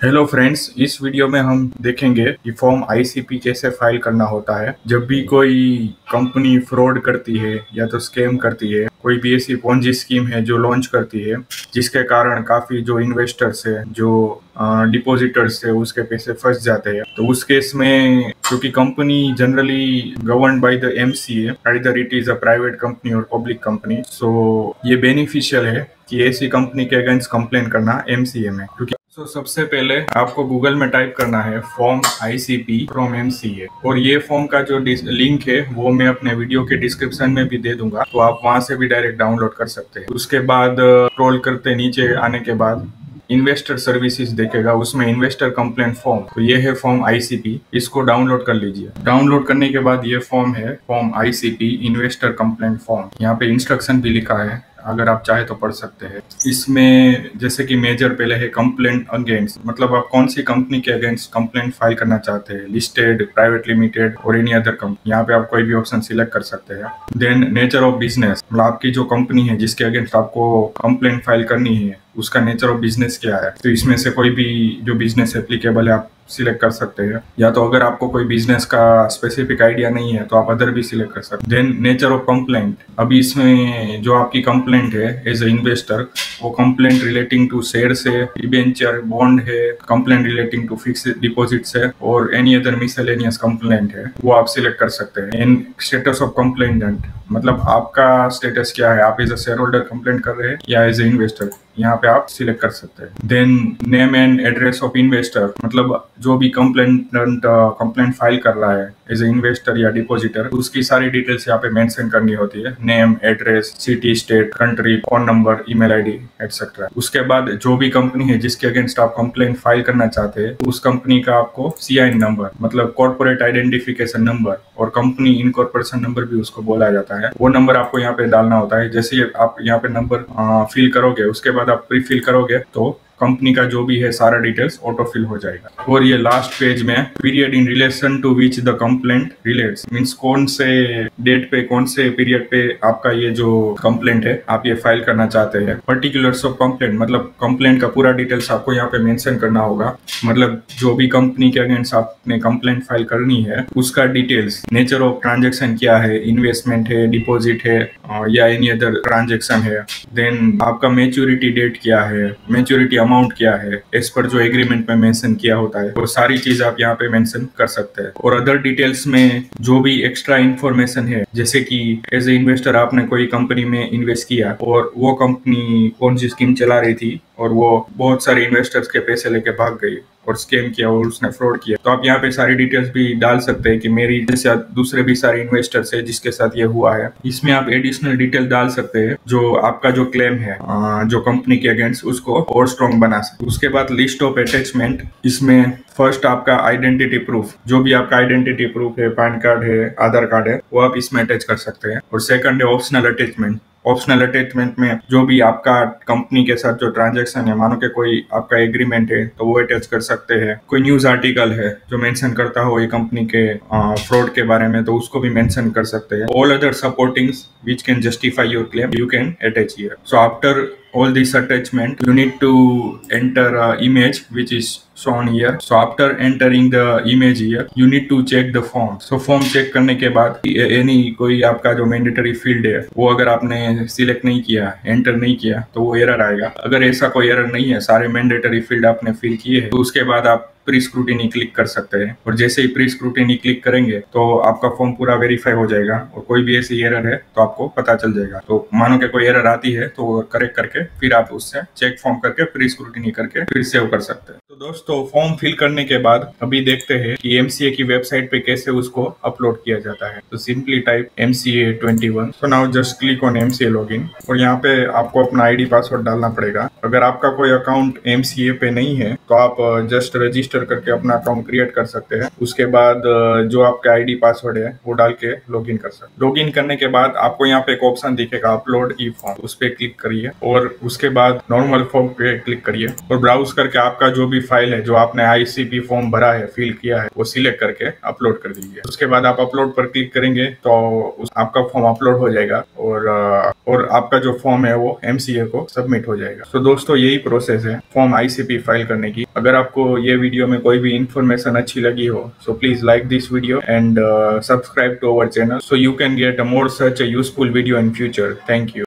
Hello friends, इस video में हम देखेंगे कि फॉर्म आईसीपी कैसे फाइल करना होता है। जब भी कोई कंपनी फ्रॉड करती है या तो स्कैम करती है, कोई भी ऐसी पोंजी स्कीम है जो लॉन्च करती है जिसके कारण काफी जो इन्वेस्टर्स है, जो डिपॉजिटर्स है, उसके पैसे फंस जाते हैं। तो उस केस में क्योंकि company generally govern by the MCA, either it is a private company और पब्लिक कंपनी, सो ये बेनिफिशियल है कि ऐसी कंपनी के अगेंस्ट कंप्लेन करना एमसीए में। क्योंकि सबसे पहले आपको गूगल में टाइप करना है फॉर्म आईसीपी फ्रॉम एमसीए, और ये फॉर्म का जो लिंक है वो मैं अपने वीडियो के डिस्क्रिप्शन में भी दे दूंगा, तो आप वहां से भी डायरेक्ट डाउनलोड कर सकते हैं। उसके बाद स्क्रॉल करते नीचे आने के बाद इन्वेस्टर सर्विसेज देखेगा, उसमें इन्वेस्टर कंप्लेंट फॉर्म, तो ये है फॉर्म आईसीपी, इसको डाउनलोड कर लीजिए। डाउनलोड करने के बाद ये फॉर्म है form ICP investor complaint form. यहाँ पे इंस्ट्रक्शन भी लिखा है, अगर आप चाहे तो पढ़ सकते हैं। इसमें जैसे कि मेजर पहले है कंप्लेंट अगेंस्ट, मतलब आप कौन सी कंपनी के अगेंस्ट कंप्लेंट फाइल करना चाहते हैं, लिस्टेड, प्राइवेट लिमिटेड और एनी अदर कंपनी। यहाँ पे आप कोई भी ऑप्शन सिलेक्ट कर सकते हैं। देन नेचर ऑफ बिजनेस, मतलब आपकी जो कंपनी है जिसके अगेंस्ट आपको कंप्लेंट फाइल करनी है उसका नेचर ऑफ बिजनेस क्या है, तो इसमें से कोई भी जो बिजनेस एप्लीकेबल है आप सिलेक्ट कर सकते हैं। या तो अगर आपको कोई बिजनेस का स्पेसिफिक आइडिया नहीं है तो आप अदर भी सिलेक्ट कर सकते हैं। देन नेचर ऑफ कंप्लेंट, अभी इसमें जो आपकी कंप्लेंट है एज ए इन्वेस्टर, वो कंप्लेंट रिलेटिंग टू शेयर्स है, डिबेंचर, बॉन्ड है, complaint relating to fixed deposits है और एनी अदर मिसलेनियस कंप्लेंट है, वो आप सिलेक्ट कर सकते हैं। इन स्टेटस ऑफ कंप्लेंटेंट, मतलब आपका स्टेटस क्या है, आप as a share holder complaint कर रहे हैं या एज ए इन्वेस्टर, यहाँ पे आप सिलेक्ट कर सकते हैं। Then name and address of investor, मतलब जो भी कंप्लेंट फाइल कर रहा है एज ए इन्वेस्टर या डिपॉजिटर, उसकी सारी डिटेल्स यहाँ पे मेंशन करनी होती है। Name, address, city, state, country, phone number, email ID etcetera. उसके बाद जो भी कंपनी है जिसके अगेंस्ट आप कंप्लेंट फाइल करना चाहते हैं, उस कंपनी का आपको सीआईएन नंबर, मतलब कॉर्पोरेट आइडेंटिफिकेशन नंबर, और कंपनी इनकॉर्पोरेशन नंबर भी उसको बोला जाता है, वो नंबर आपको यहाँ पे डालना होता है। जैसे आप यहाँ पे नंबर फिल करोगे, उसके बाद आप प्री फिल करोगे तो कंपनी का जो भी है सारा डिटेल्स ऑटो फिल हो जाएगा। और ये लास्ट पेज में period in relation to which the complaint relates, means कौन से डेट पे, कौन से पीरियड पे आपका ये जो कंप्लेंट है आप ये फाइल करना चाहते हैं। पर्टिकुलर्स ऑफ कंप्लेंट, मतलब कंप्लेंट का पूरा डिटेल्स आपको यहाँ पे मेंशन करना होगा, मतलब जो भी कंपनी के अगेंस्ट आपने कंप्लेंट फाइल करनी है उसका डिटेल्स, नेचर ऑफ ट्रांजेक्शन क्या है, इन्वेस्टमेंट है, डिपॉजिट है या एनी अदर ट्रांजेक्शन है। देन आपका मेच्योरिटी डेट क्या है, मेच्योरिटी अमाउंट क्या है, इस पर जो एग्रीमेंट में मेंशन किया होता है, वो सारी चीज आप यहाँ पे मेंशन कर सकते हैं। और अदर डिटेल्स में जो भी एक्स्ट्रा इन्फॉर्मेशन है, जैसे कि एज ए इन्वेस्टर आपने कोई कंपनी में इन्वेस्ट किया और वो कंपनी कौन सी स्कीम चला रही थी और वो बहुत सारे इन्वेस्टर्स के पैसे लेके भाग गई और स्कैम किया और उसने फ्रॉड किया, तो आप यहाँ पे सारी डिटेल्स भी डाल सकते हैं कि मेरी जैसे दूसरे भी सारे इन्वेस्टर्स है जिसके साथ ये हुआ है। इसमें आप एडिशनल डिटेल डाल सकते हैं जो आपका जो क्लेम है जो कंपनी के अगेंस्ट, उसको और स्ट्रॉन्ग बना सकते। उसके बाद लिस्ट ऑफ अटैचमेंट, इसमें फर्स्ट आपका आइडेंटिटी प्रूफ, जो भी आपका आइडेंटिटी प्रूफ है, पैन कार्ड है, आधार कार्ड है, वो आप इसमें अटैच कर सकते हैं। और सेकंड है ऑप्शनल अटैचमेंट। ऑप्शनल अटैचमेंट में जो भी आपका कंपनी के साथ जो ट्रांजैक्शन है, मानो कि कोई आपका एग्रीमेंट है तो वो अटैच कर सकते हैं। कोई न्यूज आर्टिकल है जो मेंशन करता हो ये कंपनी के फ्रॉड के बारे में, तो उसको भी मेंशन कर सकते हैं। All other supportings which can justify your claim you can attach here. So after all this attachment you need to enter image which is shown here. So after entering the image here you need to check the form. So form check करने के बाद any कोई आपका जो mandatory field है वो अगर आपने select नहीं किया, enter नहीं किया, तो वो error आएगा। अगर ऐसा कोई error नहीं है, सारे mandatory field आपने fill किए हैं, तो उसके बाद आप प्री स्क्रूटिनी क्लिक कर सकते हैं। और जैसे ही प्री स्क्रूटिनी क्लिक करेंगे तो आपका फॉर्म पूरा वेरीफाई हो जाएगा और कोई भी ऐसी एरर है तो आपको पता चल जाएगा। तो मानो कि कोई एरर आती है तो करेक्ट करके फिर आप उससे चेक फॉर्म करके प्री स्क्रूटिनी करके फिर सेव कर सकते हैं। तो दोस्तों फॉर्म फिल करने के बाद अभी देखते हैं कि एमसीए की वेबसाइट पे कैसे उसको अपलोड किया जाता है। तो simply type MCA21। So now just click on MCA login, और यहाँ पे आपको अपना आईडी पासवर्ड डालना पड़ेगा। अगर आपका कोई अकाउंट MCA पे नहीं है तो आप जस्ट रजिस्टर करके अपना अकाउंट क्रिएट कर सकते हैं। उसके बाद जो आपका आईडी पासवर्ड है वो डाल के लॉगिन कर सकते हैं। लॉगिन करने के बाद आपको यहाँ पे एक ऑप्शन दिखेगा अपलोड ई फॉर्म, उस पर क्लिक करिए और उसके बाद नॉर्मल फॉर्म पे क्लिक करिए और ब्राउज करके आपका जो भी फाइल है जो आपने आईसीपी फॉर्म भरा है, फिल किया है, वो सिलेक्ट करके अपलोड कर दीजिए। उसके बाद आप अपलोड पर क्लिक करेंगे तो आपका फॉर्म अपलोड हो जाएगा और आपका जो फॉर्म है वो एमसीए को सबमिट हो जाएगा। तो दोस्तों यही प्रोसेस है फॉर्म आईसीपी फाइल करने की। अगर आपको ये वीडियो में कोई भी इंफॉर्मेशन अच्छी लगी हो, so please like this video and subscribe to our channel so you can get a more such a useful video in future. Thank you.